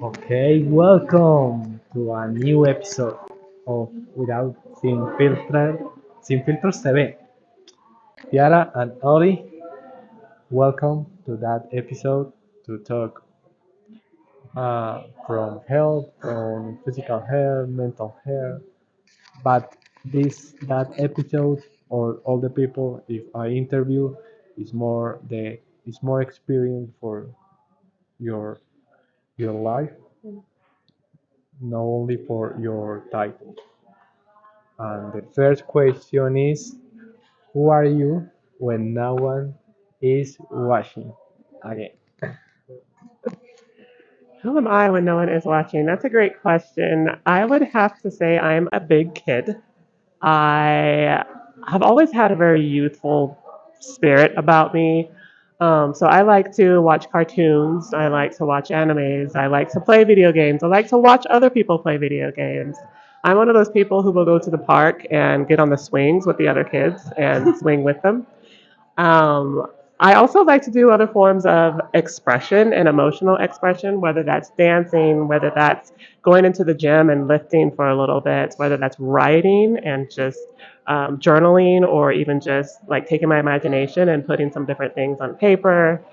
Okay, welcome to a new episode of Without Sin Filtros TV. Tiara and Ali, welcome to that episode to talk from health, from physical health, mental health. But that episode or all the people if I interview is more experience for your your life, not only for your title. And the first question is, who are you when no one is watching? Again. Who am I when no one is watching? That's a great question. I would have to say I'm a big kid. I have always had a very youthful spirit about me. So I like to watch cartoons. I like to watch animes. I like to play video games. I like to watch other people play video games. I'm one of those people who will go to the park and get on the swings with the other kids and swing with them. Um, I also like to do other forms of expression and emotional expression, whether that's dancing, whether that's going into the gym and lifting for a little bit, whether that's writing and just journaling, or even just like taking my imagination and putting some different things on paper.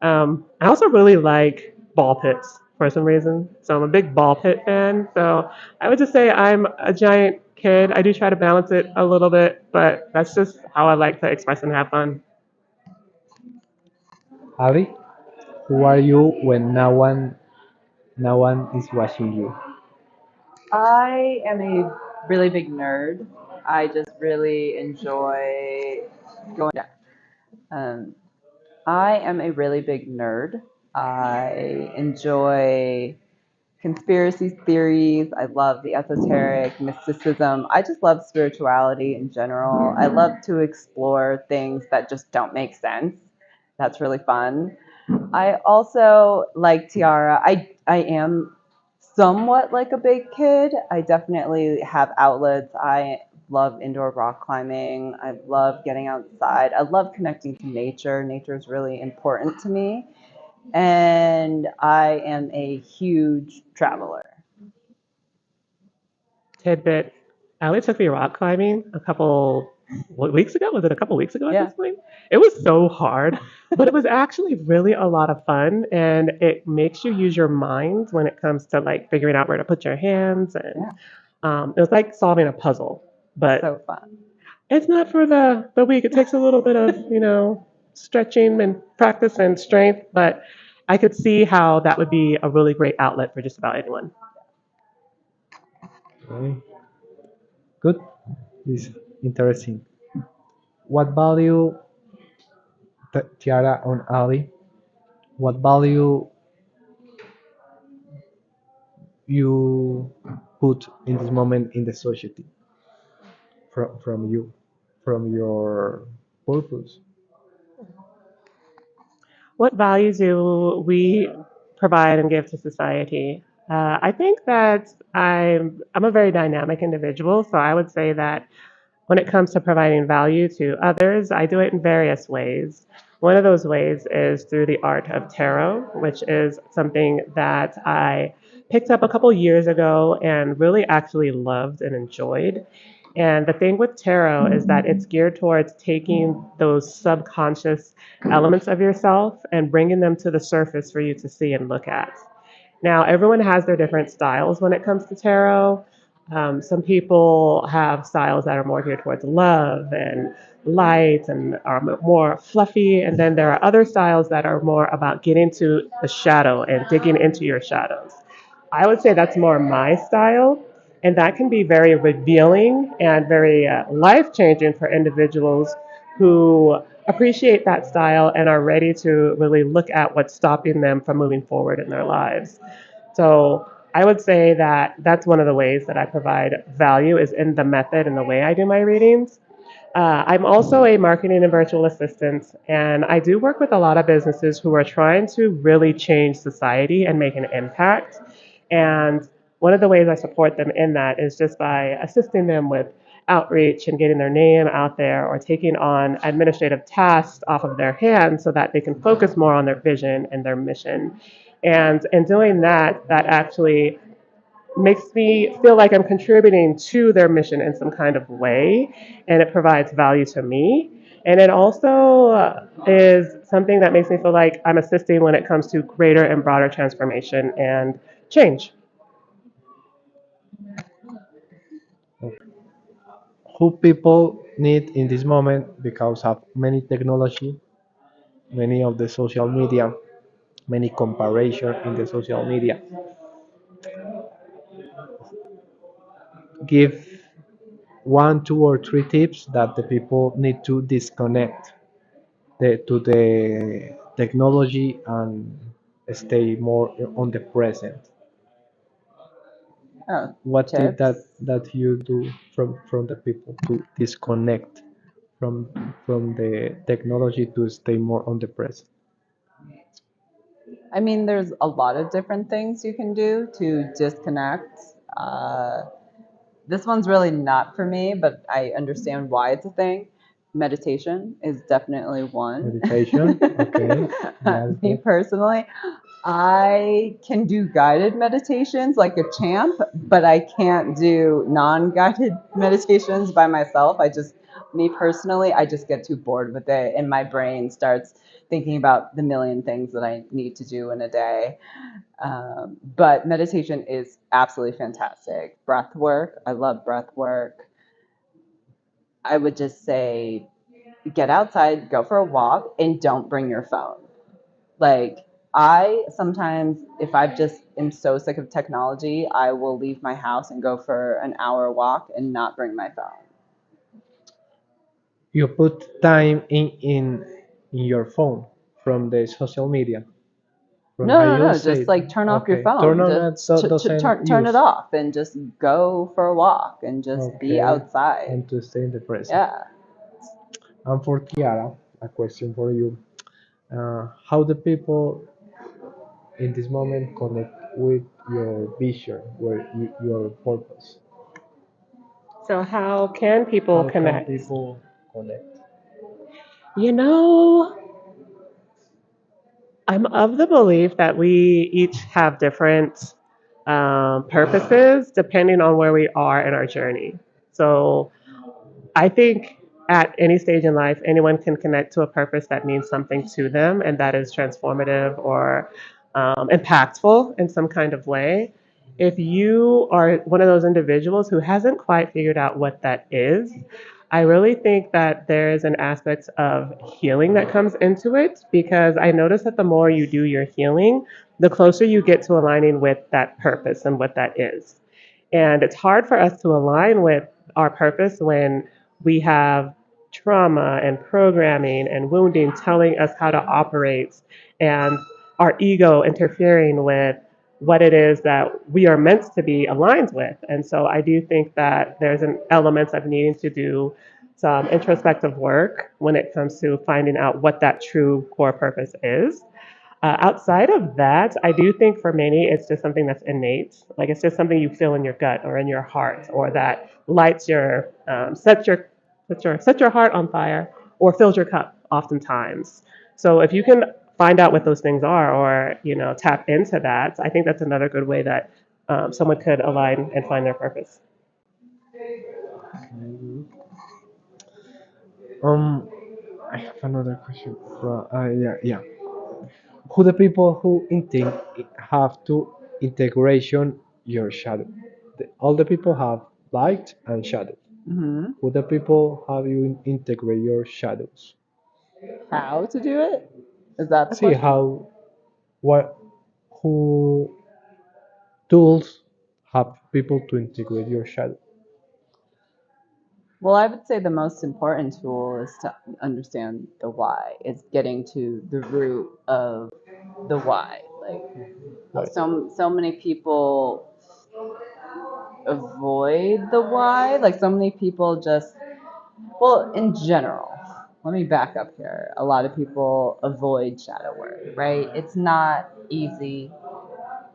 I also really like ball pits for some reason. So I'm a big ball pit fan. So I would just say I'm a giant kid. I do try to balance it a little bit, but that's just how I like to express and have fun. Abby, who are you when no one is watching you? I am a really big nerd. I just really enjoy going down. Um, I am a really big nerd. I enjoy conspiracy theories. I love the esoteric, mysticism. I just love spirituality in general. I love to explore things that just don't make sense. That's really fun. I also like Tiara. I am somewhat like a big kid. I definitely have outlets. I love indoor rock climbing. I love getting outside. I love connecting to nature. Nature is really important to me. And I am a huge traveler. Tidbit. Ali took me rock climbing a couple weeks ago. Was it a couple weeks ago at Yeah. this point? It was so hard, but it was actually really a lot of fun, and it makes you use your mind when it comes to like figuring out where to put your hands, and Yeah. it was like solving a puzzle. But So fun. it's not for the weak. It takes a little bit of stretching and practice and strength, but I could see how that would be a really great outlet for just about anyone. Okay, good. This is interesting. What value, Tiara and Ali, what value you put in this moment in the society from you, from your purpose? What values do we provide and give to society? I think that I'm a very dynamic individual, so I would say that when it comes to providing value to others, I do it in various ways. One of those ways is through the art of tarot, which is something that I picked up a couple years ago and really actually loved and enjoyed. And the thing with tarot is that it's geared towards taking those subconscious elements of yourself and bringing them to the surface for you to see and look at. Now, everyone has their different styles when it comes to tarot. Some people have styles that are more geared towards love and light and are more fluffy. And then there are other styles that are more about getting to the shadow and digging into your shadows. I would say that's more my style. And that can be very revealing and very life changing for individuals who appreciate that style and are ready to really look at what's stopping them from moving forward in their lives. So I would say that that's one of the ways that I provide value is in the method and the way I do my readings. I'm also a marketing and virtual assistant, and I do work with a lot of businesses who are trying to really change society and make an impact. And one of the ways I support them in that is just by assisting them with outreach and getting their name out there or taking on administrative tasks off of their hands so that they can focus more on their vision and their mission. And in doing that, that actually makes me feel like I'm contributing to their mission in some kind of way, and it provides value to me. And it also is something that makes me feel like I'm assisting when it comes to greater and broader transformation and change. Who people need in this moment because of many technology, many of the social media, many comparison in the social media. Give one, two, or three tips that the people need to disconnect to the technology and stay more on the present. Oh, What did tips. that you do from the people to disconnect from the technology to stay more on the present? I mean, there's a lot of different things you can do to disconnect. Uh, this one's really not for me, but I understand why it's a thing. Meditation is definitely one. Meditation, okay, that's Me good. personally, I can do guided meditations like a champ, but I can't do non-guided meditations by myself. Me personally, I just get too bored with it, and my brain starts thinking about the million things that I need to do in a day. But meditation is absolutely fantastic. Breath work, I love breath work. I would just say get outside, go for a walk, and don't bring your phone. Like, I sometimes, if I just am so sick of technology, I will leave my house and go for an hour walk and not bring my phone. You put time in your phone from the social media, from how No, no, you no. say Just it. like turn off your Okay, turn phone. on Just that doesn't turn it use. off and just go for a walk and just be Okay, outside. and to stay in the present. Yeah. And for Kiara, a question for you: how the people in this moment connect with your vision, your purpose? So, how can people How can connect? people connect? You know, I'm of the belief that we each have different purposes depending on where we are in our journey. So, I think at any stage in life, anyone can connect to a purpose that means something to them and that is transformative or impactful in some kind of way. If you are one of those individuals who hasn't quite figured out what that is, I really think that there is an aspect of healing that comes into it because I notice that the more you do your healing, the closer you get to aligning with that purpose and what that is. And it's hard for us to align with our purpose when we have trauma and programming and wounding telling us how to operate and our ego interfering with what it is that we are meant to be aligned with. And so I do think that there's an element of needing to do some introspective work when it comes to finding out what that true core purpose is. Outside of that, I do think for many it's just something that's innate. Like it's just something you feel in your gut or in your heart, or that lights your set your heart on fire, or fills your cup. Oftentimes, so if you can find out what those things are, or tap into that, I think that's another good way that someone could align and find their purpose. Um, I have another question. Yeah, yeah. Who the people who have to integration your shadow? All the people have light and shadow. Hmm. Who the people have you integrate your shadows? How to do it? Is that the See question? how what who tools have people to integrate your shadow? Well, I would say the most important tool is to understand the why. It's getting to the root of the why. Like Right. so many people avoid the why. Like so many people just well, in general. Let me back up here. A lot of people avoid shadow work, right? It's not easy.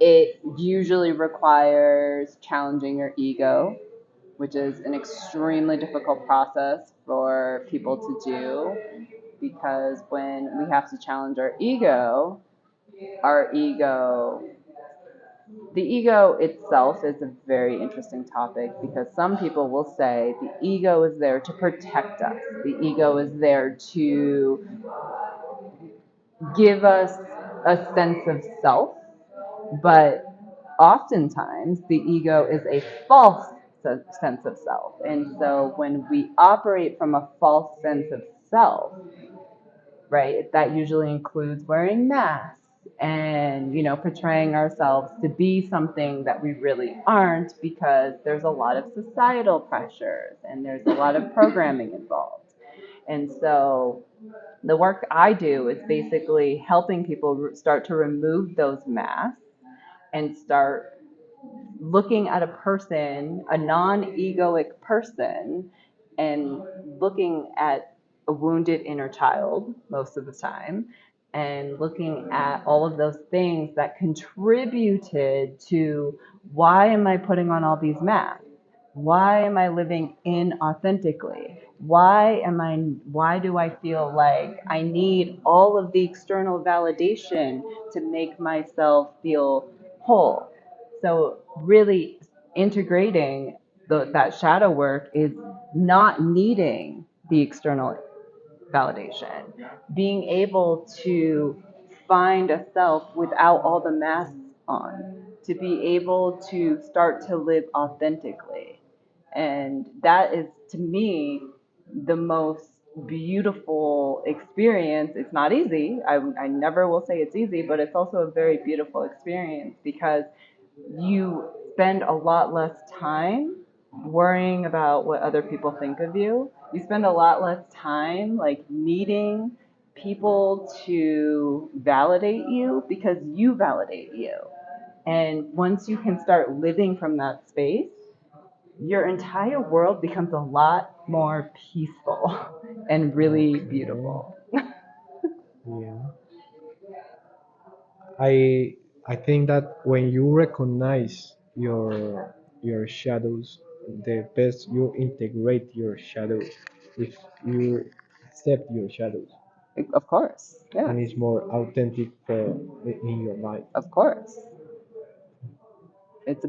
It usually requires challenging your ego, which is an extremely difficult process for people to do because when we have to challenge our ego, our ego, the ego itself is a very interesting topic because some people will say the ego is there to protect us. The ego is there to give us a sense of self, but oftentimes the ego is a false sense of self. And so when we operate from a false sense of self, right, that usually includes wearing masks and portraying ourselves to be something that we really aren't because there's a lot of societal pressures and there's a lot of programming involved. And so the work I do is basically helping people start to remove those masks and start looking at a person, a non-egoic person, and looking at a wounded inner child most of the time, and looking at all of those things that contributed to why am I putting on all these masks? Why am I living inauthentically? Why do I feel like I need all of the external validation to make myself feel whole? So really integrating that shadow work is not needing the external validation, being able to find a self without all the masks on, to be able to start to live authentically. And that is, to me, the most beautiful experience. It's not easy. I never will say it's easy, but it's also a very beautiful experience because you spend a lot less time worrying about what other people think of you. You spend a lot less time like needing people to validate you because you validate you. And once you can start living from that space, your entire world becomes a lot more peaceful and really Okay. beautiful. Yeah. I I think that when you recognize your shadows, the best you integrate your shadows if you accept your shadows Of course. Yes. and it's more authentic in your life. Of course. It's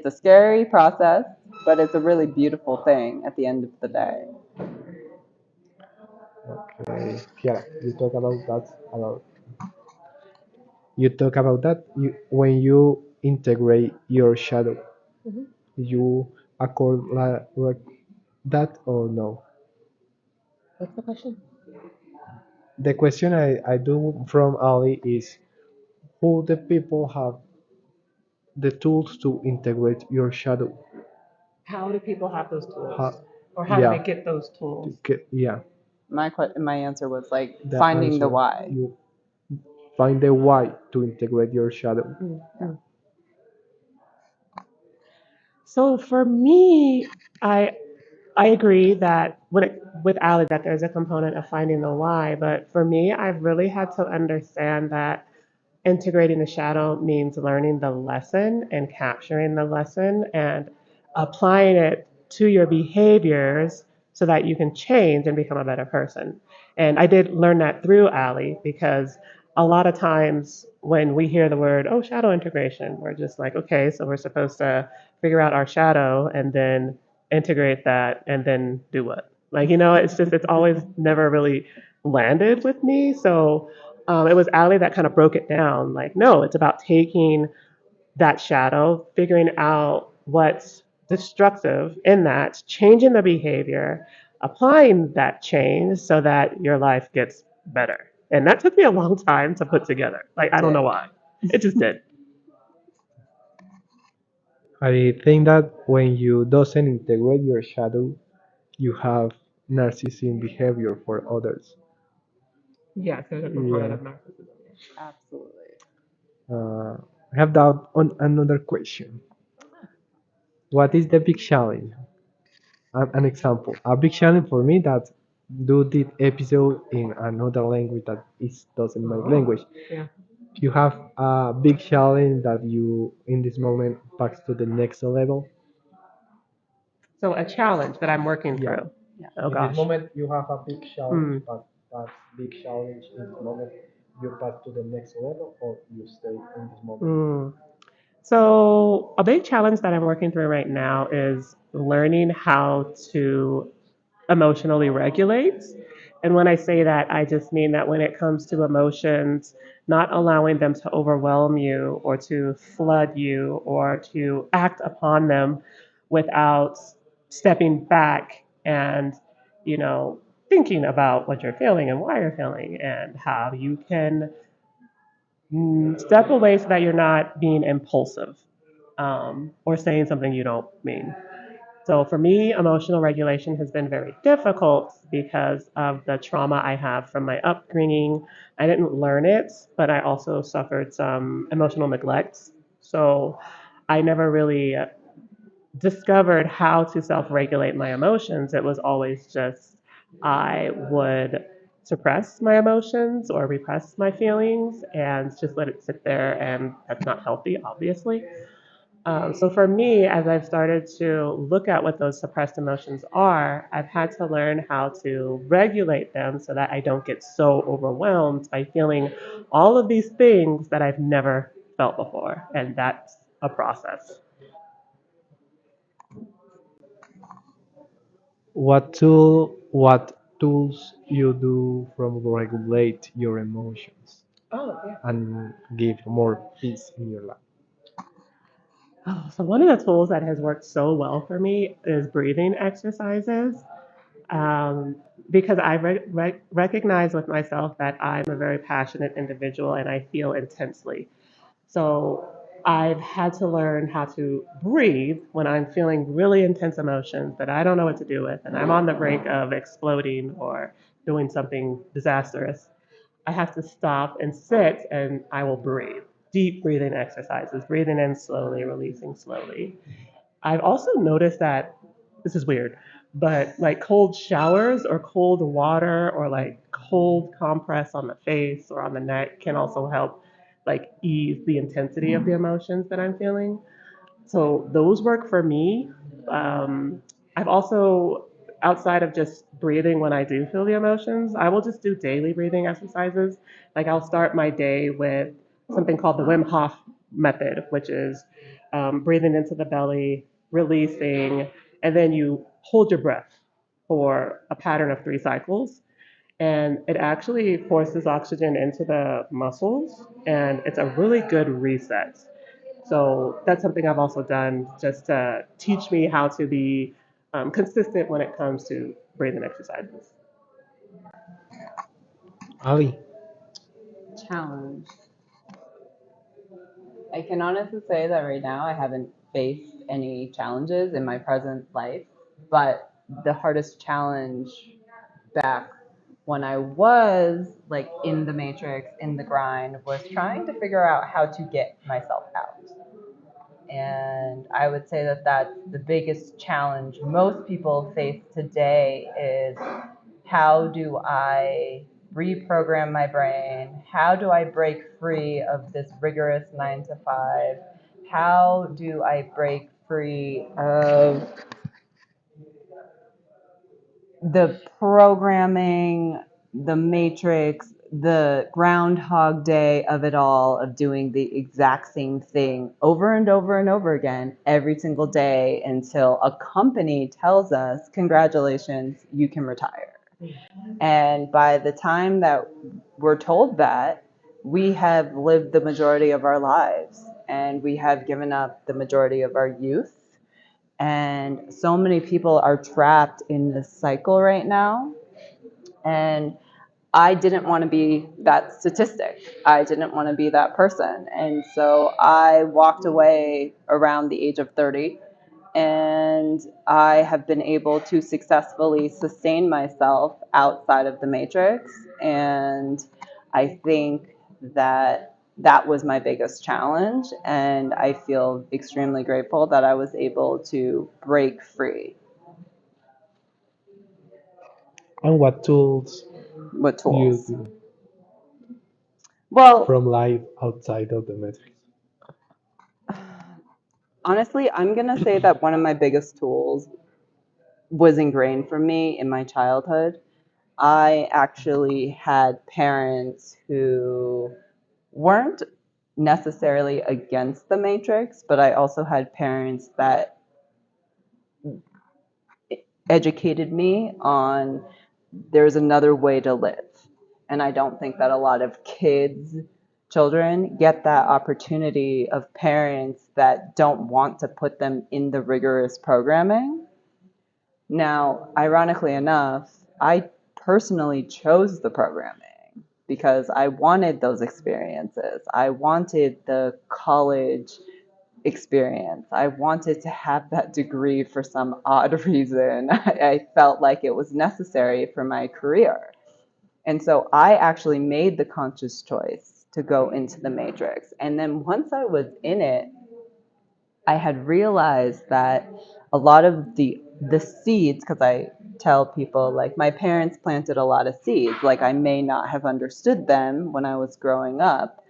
a scary process, but it's a really beautiful thing at the end of the day. Okay. Yeah, you talk about that when you integrate your shadow, Mhm. you accord that or no? What's the question? The question I do from Ali is who the people have the tools to integrate your shadow. How do people have those tools? How, Or how do they yeah, get those tools? yeah, My answer was like the finding the answer. why. You find the why to integrate your shadow. Mm-hmm. So for me, I agree that with Ali that there's a component of finding the why, but for me, I've really had to understand that integrating the shadow means learning the lesson and capturing the lesson and applying it to your behaviors so that you can change and become a better person. And I did learn that through Ali because a lot of times when we hear the word, oh, shadow integration, we're just like, okay, so we're supposed to figure out our shadow and then integrate that and then do what? Like, it's always never really landed with me. So it was Ali that kind of broke it down. Like, no, it's about taking that shadow, figuring out what's destructive in that, changing the behavior, applying that change so that your life gets better. And that took me a long time to put together. Like, It I don't know did. why. It just did. I think that when you doesn't integrate your shadow, you have narcissism behavior for others. Yes, there's a component Yeah. of narcissism. Absolutely. Uh, I have that on another question. What is the big challenge? An example. A big challenge for me that do this episode in another language that is doesn't my language. Yeah. You have a big challenge that you in this moment pass to the next level. So a challenge that I'm working Yeah. through. Yeah. Oh In this gosh. moment you have a big challenge, Hmm. but that big challenge in this moment. you pass to the next level or you stay in this moment? Mm. So, a big challenge that I'm working through right now is learning how to emotionally regulate. And when I say that, I just mean that when it comes to emotions, not allowing them to overwhelm you or to flood you or to act upon them without stepping back and, you know, thinking about what you're feeling and why you're feeling and how you can step away so that you're not being impulsive or saying something you don't mean. So for me, emotional regulation has been very difficult because of the trauma I have from my upbringing. I didn't learn it, but I also suffered some emotional neglect. So I never really discovered how to self regulate my emotions. It was always just I would suppress my emotions or repress my feelings and just let it sit there, and that's not healthy, obviously. So for me, as I've started to look at what those suppressed emotions are, I've had to learn how to regulate them so that I don't get so overwhelmed by feeling all of these things that I've never felt before. And that's a process. What tools you do from regulate your emotions Oh, yeah. and give more peace in your life? Oh, so one of the tools that has worked so well for me is breathing exercises. Um, because I recognize with myself that I'm a very passionate individual and I feel intensely. So I've had to learn how to breathe when I'm feeling really intense emotions that I don't know what to do with, and I'm on the brink of exploding or doing something disastrous. I have to stop and sit and I will breathe. Deep breathing exercises, breathing in slowly, releasing slowly. I've also noticed that this is weird, but like cold showers or cold water or like cold compress on the face or on the neck can also help like ease the intensity of the emotions that I'm feeling. So those work for me. I've also, outside of just breathing when I do feel the emotions, I will just do daily breathing exercises. Like I'll start my day with something called the Wim Hof method, which is breathing into the belly, releasing, and then you hold your breath for a pattern of 3 cycles. And it actually forces oxygen into the muscles, and it's a really good reset. So that's something I've also done just to teach me how to be consistent when it comes to breathing exercises. Ali, Challenge. I can honestly say that right now I haven't faced any challenges in my present life, but the hardest challenge back when I was like in the matrix, in the grind, was trying to figure out how to get myself out. And I would say that that's the biggest challenge most people face today is how do I reprogram my brain? How do I break free of this rigorous 9 to 5? How do I break free of the programming, the matrix, the groundhog day of it all, of doing the exact same thing over and over and over again every single day until a company tells us, congratulations, you can retire. And by the time that we're told that, we have lived the majority of our lives and we have given up the majority of our youth. And so many people are trapped in this cycle right now. And I didn't want to be that statistic. I didn't want to be that person. And so I walked away around the age of 30. And I have been able to successfully sustain myself outside of the matrix. And I think that that was my biggest challenge. And I feel extremely grateful that I was able to break free. and what tools With you tools. do Well, from life outside of the matrix? honestly, I'm going to say that one of my biggest tools was ingrained for me in my childhood. I actually had parents who weren't necessarily against the matrix, but I also had parents that educated me on there's another way to live. And I don't think that a lot of children get that opportunity of parents that don't want to put them in the rigorous programming. Now, ironically enough, I personally chose the programming because I wanted those experiences. I wanted the college experience. I wanted to have that degree for some odd reason. I felt like it was necessary for my career. And so I actually made the conscious choice to go into the matrix. And then once I was in it, I had realized that a lot of the seeds, because I tell people like my parents planted a lot of seeds, like I may not have understood them when I was growing up,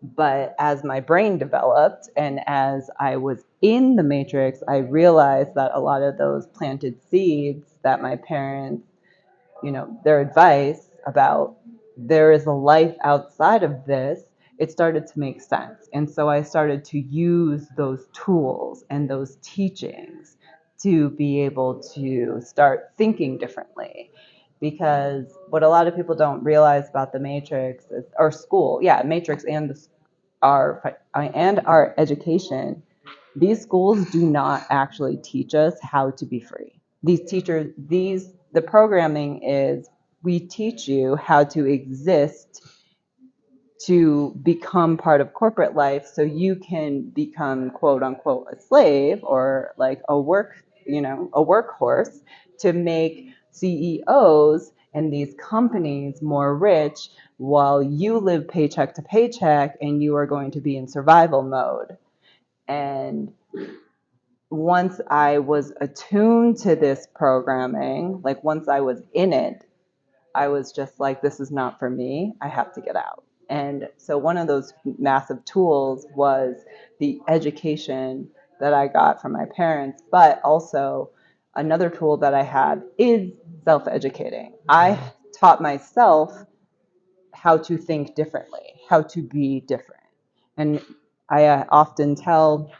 but as my brain developed and as I was in the matrix, I realized that a lot of those planted seeds that my parents, their advice about there is a life outside of this, it started to make sense. And so I started to use those tools and those teachings to be able to start thinking differently. Because what a lot of people don't realize about the matrix is, or school, yeah, matrix and our education, these schools do not actually teach us how to be free. The programming is we teach you how to exist to become part of corporate life so you can become quote unquote a slave or like a workhorse to make CEOs and these companies more rich while you live paycheck to paycheck and you are going to be in survival mode. And once I was attuned to this programming, like once I was in it, I was just like, this is not for me. I have to get out. And so one of those massive tools was the education that I got from my parents, but also another tool that I had is self-educating. I taught myself how to think differently, how to be different. And I often tell,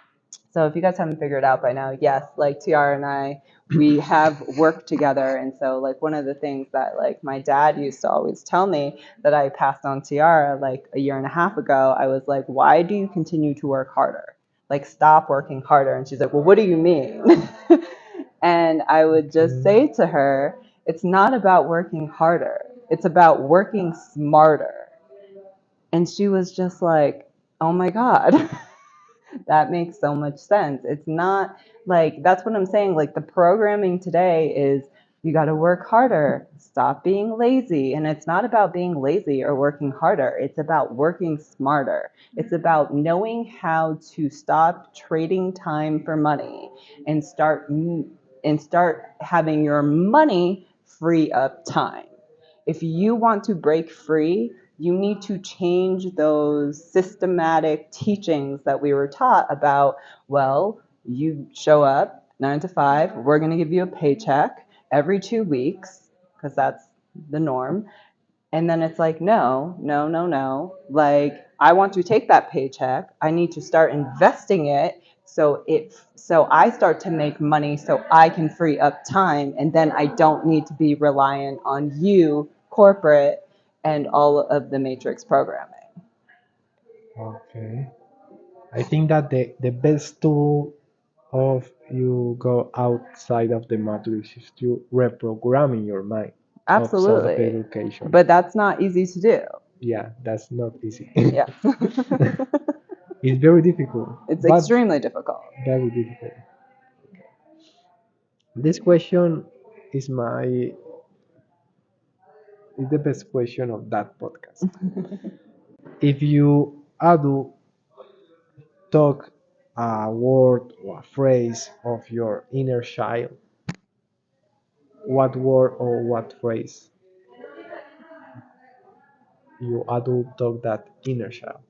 so if you guys haven't figured out by now, yes, like Tiara and I, we have worked together. And so like one of the things that like my dad used to always tell me that I passed on Tiara like a year and a half ago, I was like, why do you continue to work harder? Like stop working harder. And she's like, well, what do you mean? And I would just say to her, it's not about working harder. It's about working smarter. And she was just like, oh my God. That makes so much sense. It's not like, that's what I'm saying. Like the programming today is you got to work harder, stop being lazy. And it's not about being lazy or working harder. It's about working smarter. It's about knowing how to stop trading time for money and start having your money free up time. If you want to break free, you need to change those systematic teachings that we were taught about, well, you show up 9 to 5, we're going to give you a paycheck every 2 weeks, because that's the norm. And then it's like, no, no, no, no. Like, I want to take that paycheck. I need to start investing it so I start to make money so I can free up time. And then I don't need to be reliant on you, corporate, and all of the matrix programming. Okay. I think that the best tool of you go outside of the matrix is to reprogramming your mind of Absolutely. self-education. But that's not easy to do. Yeah, that's not easy. Yeah. It's very difficult, It's but extremely difficult. very difficult. This question is my is the best question of that podcast. If you adult talk a word or a phrase of your inner child, what word or what phrase you adult talk that inner child?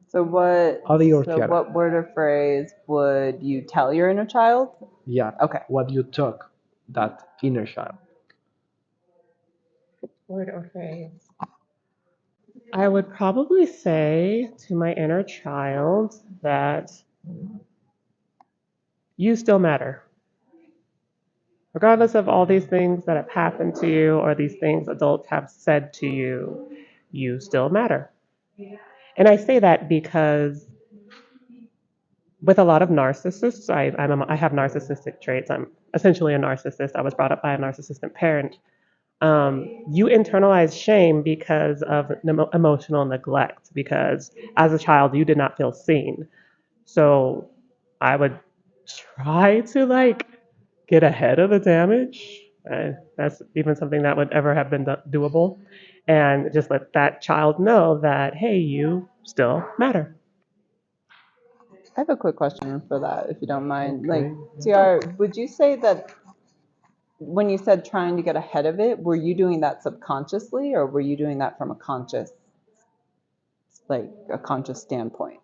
So what Ali or so Tiarra? what word or phrase would you tell your inner child? Yeah. Okay. What you talk that inner child? Word or phrase. I would probably say to my inner child that you still matter. Regardless of all these things that have happened to you or these things adults have said to you, you still matter. And I say that because with a lot of narcissists, I have narcissistic traits. I'm essentially a narcissist. I was brought up by a narcissistic parent. You internalize shame because of emotional neglect, because as a child, you did not feel seen. So I would try to like get ahead of the damage. That's even something that would ever have been doable. And just let that child know that, hey, you still matter. I have a quick question for that, if you don't mind. Like, Okay. TR, would you say that when you said trying to get ahead of it, were you doing that subconsciously or were you doing that from a conscious, like a conscious standpoint?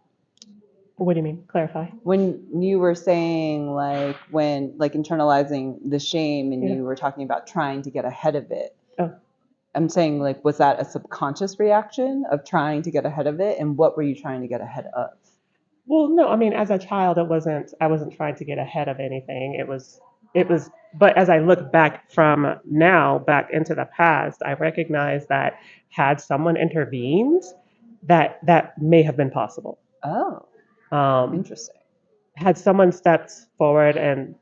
What do you mean? Clarify. When you were saying like internalizing the shame and Yeah. you were talking about trying to get ahead of it, Oh. I'm saying like, was that a subconscious reaction of trying to get ahead of it? And what were you trying to get ahead of? Well, no, I mean, as a child, I wasn't trying to get ahead of anything. It was, but as I look back from now, back into the past, I recognize that had someone intervened, that may have been possible. Oh, Um, interesting. had someone stepped forward and,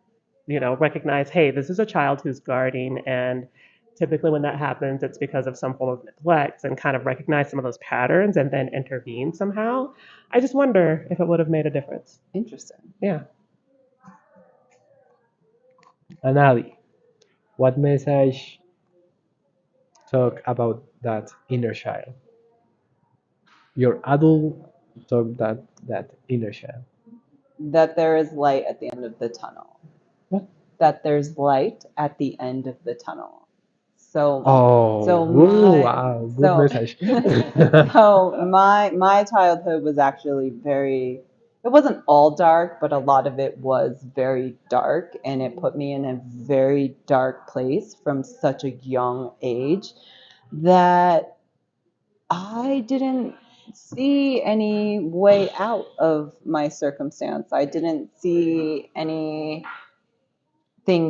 recognized, hey, this is a child who's guarding, and typically when that happens, it's because of some form of neglect, and kind of recognize some of those patterns and then intervene somehow. I just wonder if it would have made a difference. Interesting. Yeah. And Ali, what message talk about that inner child? Your adult talk that inner child. That there is light at the end of the tunnel. What? That there's light at the end of the tunnel. So Oh, wow, good message. so my childhood was actually very, it wasn't all dark, but a lot of it was very dark, and it put me in a very dark place from such a young age that I didn't see any way out of my circumstance. I didn't see anything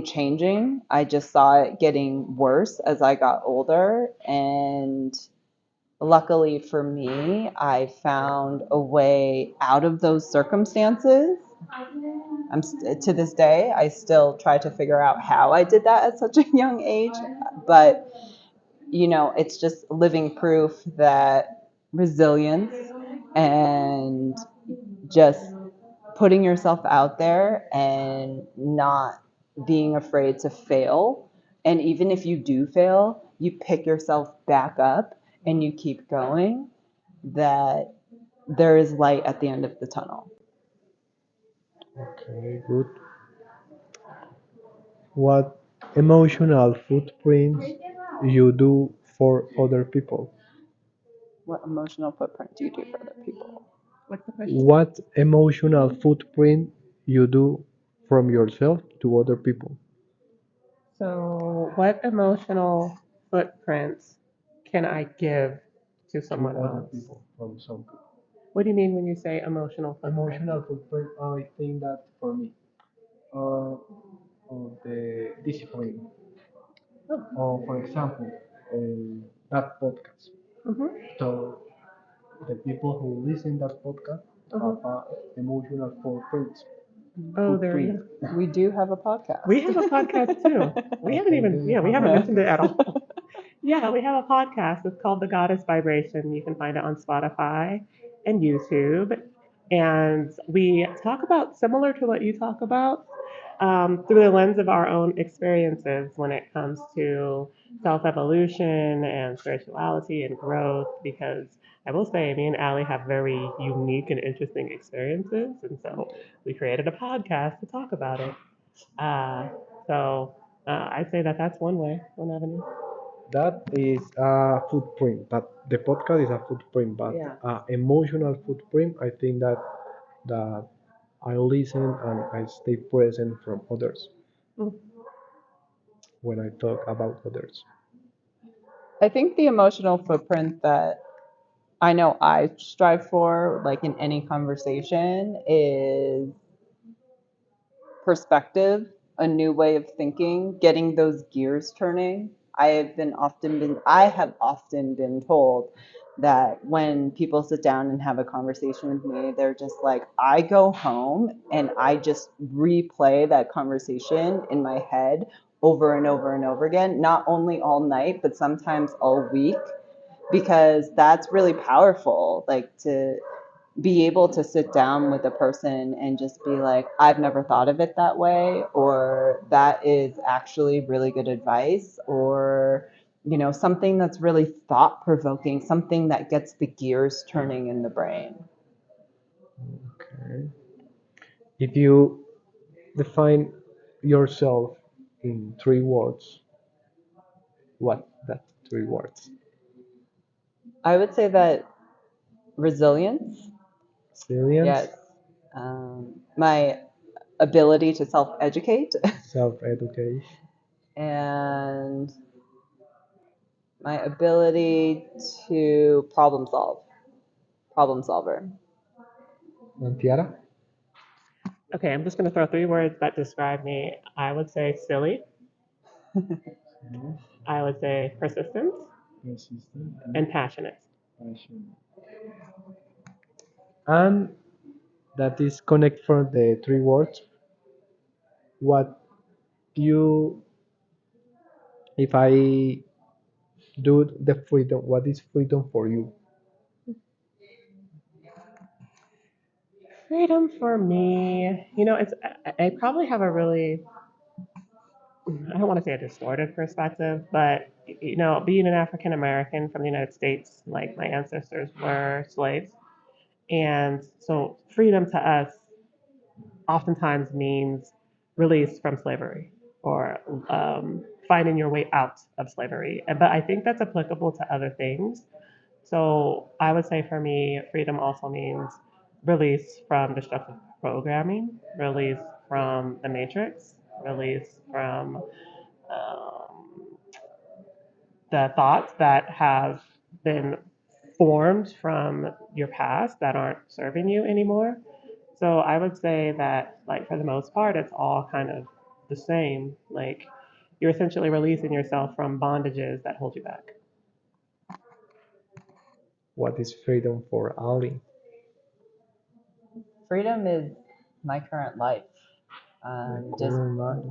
changing. I just saw it getting worse as I got older. And luckily for me, I found a way out of those circumstances. To this day, I still try to figure out how I did that at such a young age. But it's just living proof that resilience and just putting yourself out there and not being afraid to fail. And even if you do fail, you pick yourself back up and you keep going, that there is light at the end of the tunnel. Okay, good. What emotional footprints you do for other people? What emotional footprint do you do for other people? What's the question? What emotional footprint you do from yourself to other people? So, what emotional footprints can I give to To someone other else? people, from some people. What do you mean when you say emotional footprint? Emotional footprint, I think that for me, uh, the discipline. Or for example, that podcast. Mm-hmm. So the people who listen that podcast have Uh-huh. emotional footprint. Oh, there you Footprint. go. We do have a podcast. We have a podcast too. We haven't Okay, even, do you yeah, we have haven't a mentioned it at all. Yeah, we have a podcast. It's called The Goddess Vibration. You can find it on Spotify and YouTube. And we talk about similar to what you talk about through the lens of our own experiences when it comes to self evolution and spirituality and growth. Because I will say, me and Ali have very unique and interesting experiences. And so we created a podcast to talk about it. Uh, so I'd say that that's one way, one avenue. That is a footprint. That the podcast is a footprint, but Yeah. emotional footprint. I think that I listen and I stay present from others Mm. when I talk about others. I think the emotional footprint that I know I strive for, like in any conversation, is perspective, a new way of thinking, getting those gears turning. I have often been told that when people sit down and have a conversation with me, they're just like, I go home and I just replay that conversation in my head over and over and over again, not only all night, but sometimes all week, because that's really powerful. Like to be able to sit down with a person and just be like, I've never thought of it that way, or that is actually really good advice, or, something that's really thought provoking, something that gets the gears turning in the brain. Okay. If you define yourself in 3 words, what that 3 words? I would say that resilience, Resilience, yes, my ability to self educate, self-education, and my ability to problem solver. and Tiara? Okay, I'm just going to throw 3 words that describe me. I would say silly. I would say persistent and passionate. And that is connect from the 3 words. What you, if I do the freedom, what is freedom for you? Freedom for me, I probably have a really, I don't want to say a distorted perspective, but being an African American from the United States, like my ancestors were slaves, and so freedom to us oftentimes means release from slavery or finding your way out of slavery. But I think that's applicable to other things. So I would say for me, freedom also means release from destructive programming, release from the matrix, release from um, the thoughts that have been formed from your past that aren't serving you anymore. So I would say that, like, for the most part, it's all kind of the same. Like, you're essentially releasing yourself from bondages that hold you back. What is freedom for Ali? Freedom is my current life. Just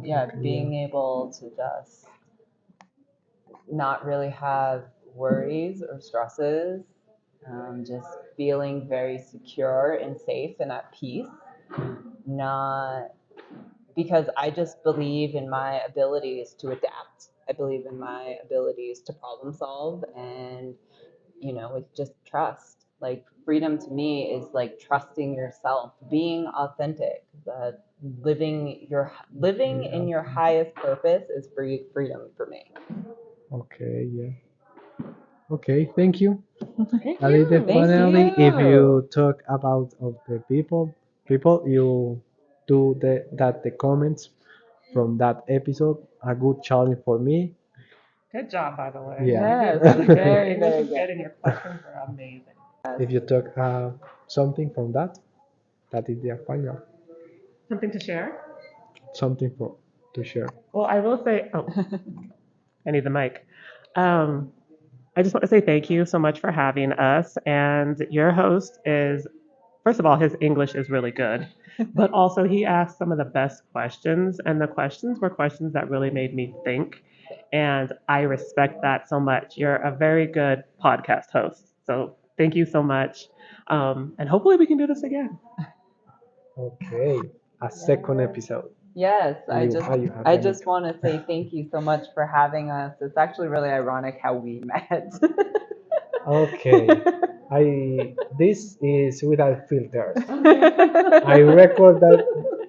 yeah, being able to just not really have worries or stresses, just feeling very secure and safe and at peace. Not because I just believe in my abilities to adapt. I believe in my abilities to problem solve, and it's just trust. Like freedom to me is like trusting yourself, being authentic, that living in your highest purpose is freedom for me. Okay, yeah. Okay, thank you. Thank Ali, you. finally, Thank if you. you talk about of the people you do the comments from that episode, a good challenge for me. Good job, by the way. Yeah. You Yes, did really good. very, Your English very was good. good, and your questions were amazing. If you talk something from that, that is the final. Something to share? Something for to share. Well, I will say, oh, I need the mic. Um, I just want to say thank you so much for having us. And your host is, first of all, his English is really good, but also he asked some of the best questions. And the questions were questions that really made me think. And I respect that so much. You're a very good podcast host. So thank you so much. And hopefully we can do this again. Okay, a second episode. Yes, I any- just want to say thank you so much for having us. It's actually really ironic how we met. Okay, this is without filters. I record that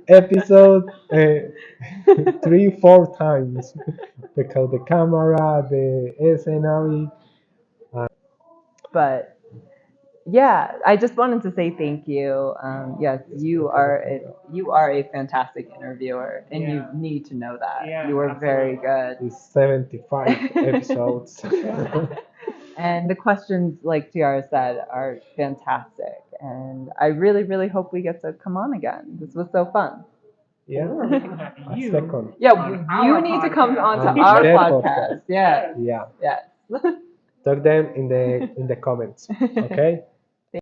episode 3, 4 times because the camera, the scenery. But yeah, I just wanted to say thank you. Yes, you are a fantastic interviewer, and you need to know that. Yeah, You were very good. It's 75 episodes. And the questions, like Tiara said, are fantastic. And I really, really hope we get to come on again. This was so fun. Yeah, Or we can have a you. second. Yeah, On you our need to come on to On our their podcast. podcast. Yeah, Yeah, yes. tell them in the comments. Okay.